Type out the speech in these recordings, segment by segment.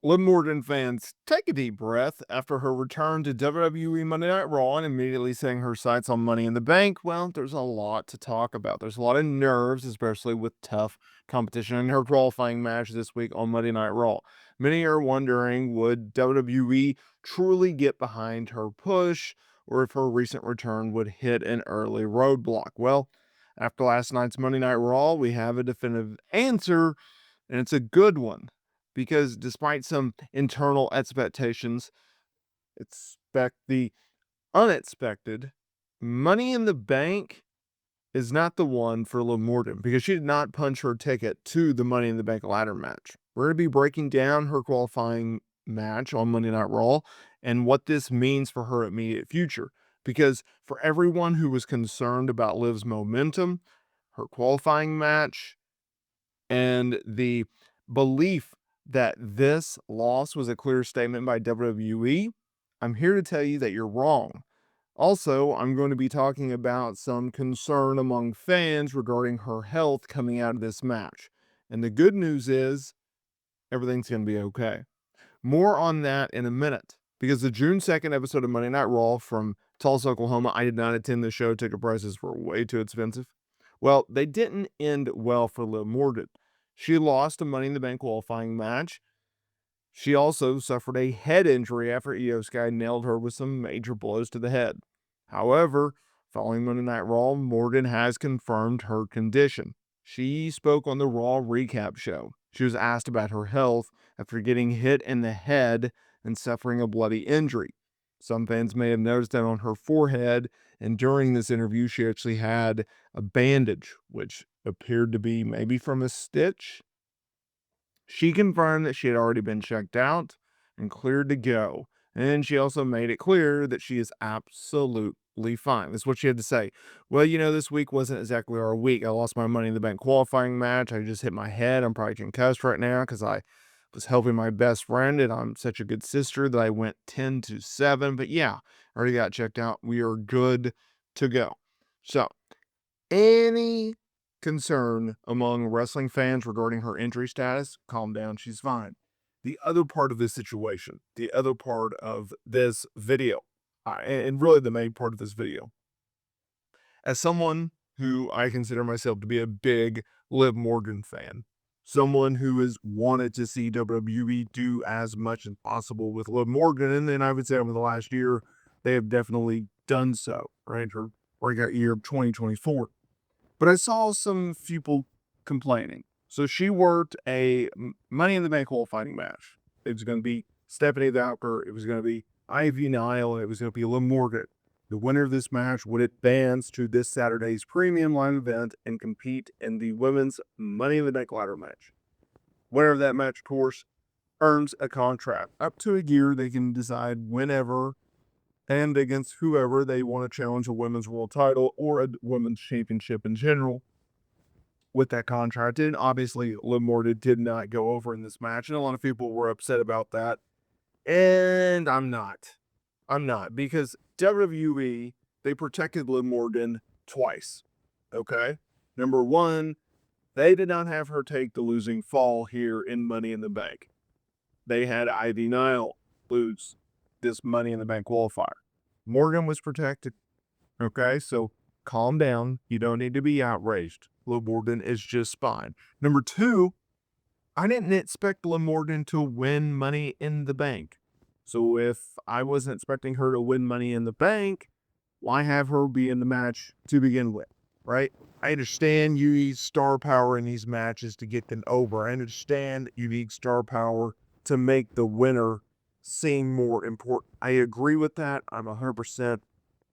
Liv Morgan fans, take a deep breath after her return to WWE Monday Night Raw and immediately setting her sights on Money in the Bank. Well, there's a lot to talk about. There's a lot of nerves, especially with tough competition in her qualifying match this week on Monday Night Raw. Many are wondering, would WWE truly get behind her push, or if her recent return would hit an early roadblock? Well, after last night's Monday Night Raw, we have a definitive answer, and it's a good one, because despite some internal expectations, expect the unexpected. Money in the Bank is not the one for Liv Morgan because she did not punch her ticket to the Money in the Bank ladder match. We're going to be breaking down her qualifying match on Monday Night Raw and what this means for her immediate future. Because for everyone who was concerned about Liv's momentum, her qualifying match, and the belief that this loss was a clear statement by WWE, I'm here to tell you that you're wrong. Also, I'm going to be talking about some concern among fans regarding her health coming out of this match. And the good news is everything's going to be okay. More on that in a minute, because the June 2nd episode of Monday Night Raw from Tulsa, Oklahoma, I did not attend the show. Ticket prices were way too expensive. Well, they didn't end well for Liv Morgan. She lost a Money in the Bank qualifying match. She also suffered a head injury after Io Sky nailed her with some major blows to the head. However, following Monday Night Raw, Morgan has confirmed her condition. She spoke on the Raw recap show. She was asked about her health after getting hit in the head and suffering a bloody injury. Some fans may have noticed that on her forehead, and during this interview, she actually had a bandage, which appeared to be maybe from a stitch. She confirmed that she had already been checked out and cleared to go. And she also made it clear that she is absolutely fine. That's what she had to say. Well, this week wasn't exactly our week. I lost my Money in the Bank qualifying match. I just hit my head. I'm probably concussed right now because I was helping my best friend, and I'm such a good sister that I went 10-7. But yeah, already got checked out. We are good to go. So, any concern among wrestling fans regarding her injury status, calm down, she's fine. The other part of this situation, the other part of this video, and really the main part of this video, as someone who I consider myself to be a big Liv Morgan fan, someone who has wanted to see WWE do as much as possible with Liv Morgan, and then I would say over the last year, they have definitely done so, right? Her breakout year of 2024. But I saw some people complaining. So she worked a Money in the Bank qualifying match. It was going to be Stephanie Vaquer. It was going to be Ivy Nile. It was going to be Liv Morgan. The winner of this match would advance to this Saturday's premium line event and compete in the women's Money in the Bank ladder match. Winner of that match, of course, earns a contract. Up to a year, they can decide whenever and against whoever they want to challenge a women's world title or a women's championship in general with that contract. And obviously, Liv Morgan did not go over in this match, and a lot of people were upset about that. And I'm not. I'm not, because WWE, they protected Liv Morgan twice. Okay? Number one, they did not have her take the losing fall here in Money in the Bank. They had Ivy Nile lose this Money in the Bank qualifier. Morgan was protected. Okay, so calm down. You don't need to be outraged. Liv Morgan is just fine. Number two, I didn't expect Liv Morgan to win Money in the Bank. So if I wasn't expecting her to win Money in the Bank, why have her be in the match to begin with, right? I understand you need star power in these matches to get them over. I understand you need star power to make the winner seem more important. I agree with that. I'm 100%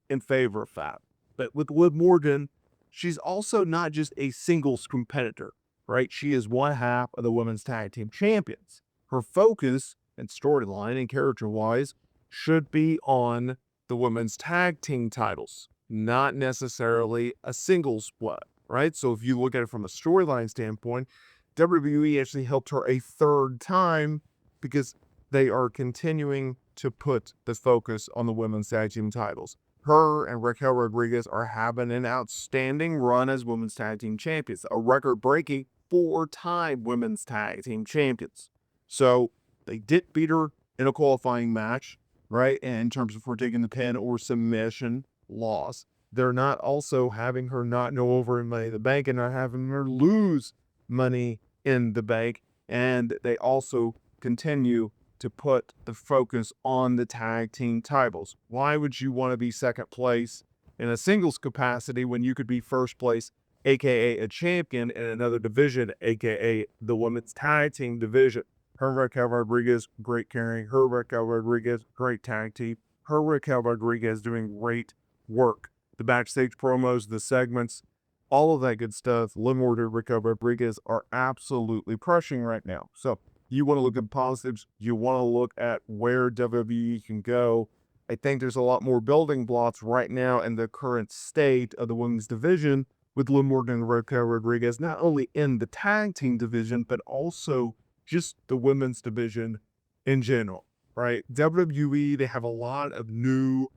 in favor of that. But with Liv Morgan, she's also not just a singles competitor, right? She is one half of the women's tag team champions. Her focus and storyline and character-wise should be on the women's tag team titles, not necessarily a singles split, right? So if you look at it from a storyline standpoint, WWE actually helped her a third time because they are continuing to put the focus on the women's tag team titles. Her and Raquel Rodriguez are having an outstanding run as women's tag team champions, a record-breaking 4-time women's tag team champions. So They didn't beat her in a qualifying match, right? And in terms of her taking the pin or submission loss. They're not also having her not go over in Money in the Bank and not having her lose Money in the Bank. And they also continue to put the focus on the tag team titles. Why would you want to be second place in a singles capacity when you could be first place, aka a champion in another division, aka the women's tag team division? Her Raquel Rodriguez, great carrying. Her Raquel Rodriguez, great tag team. Her Raquel Rodriguez doing great work. The backstage promos, the segments, all of that good stuff. Liv Morgan, Raquel Rodriguez are absolutely crushing right now. So you want to look at positives. You want to look at where WWE can go. I think there's a lot more building blocks right now in the current state of the women's division with Liv Morgan and Raquel Rodriguez, not only in the tag team division, but also just the women's division in general, right? WWE, they have a lot of new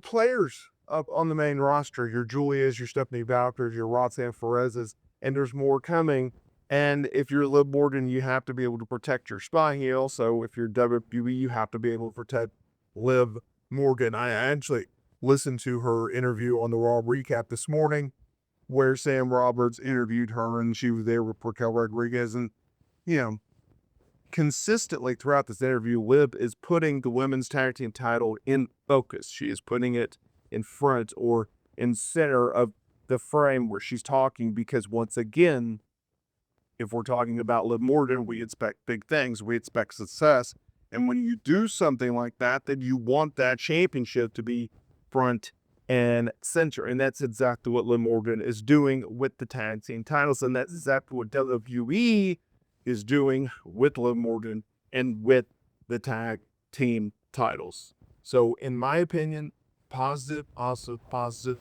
players up on the main roster. Your Julia's, your Stephanie Vaquer's, your Roxanne Perez's, and there's more coming. And if you're Liv Morgan, you have to be able to protect your spy heel. So if you're WWE, you have to be able to protect Liv Morgan. I actually listened to her interview on the Raw recap this morning where Sam Roberts interviewed her and she was there with Raquel Rodriguez. And, you know, consistently throughout this interview, Liv is putting the women's tag team title in focus. She is putting it in front or in center of the frame where she's talking because, once again, if we're talking about Liv Morgan, we expect big things. We expect success. And when you do something like that, then you want that championship to be front and center. And that's exactly what Liv Morgan is doing with the tag team titles. And that's exactly what WWE is doing with Liv Morgan and with the tag team titles. So in my opinion, positive, also positive.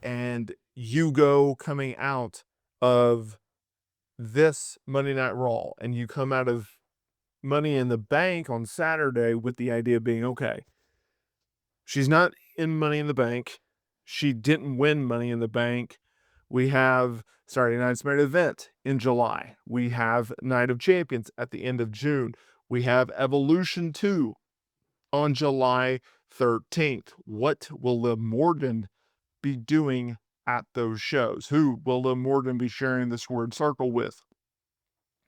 And Hugo coming out of this Monday Night Raw and you come out of Money in the Bank on Saturday with the idea being, okay, she's not in Money in the Bank. She didn't win Money in the Bank. We have Saturday Night's main event in July. We have Night of Champions at the end of June. We have Evolution 2 on July 13th. What will Liv Morgan be doing at those shows? Who will Liv Morgan be sharing the squared circle with?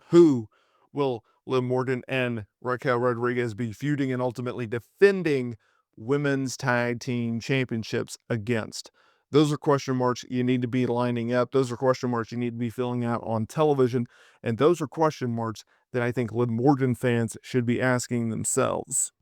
Who will Liv Morgan and Raquel Rodriguez be feuding and ultimately defending women's tag team championships against? Those are question marks you need to be lining up. Those are question marks you need to be filling out on television. And those are question marks that I think Liv Morgan fans should be asking themselves.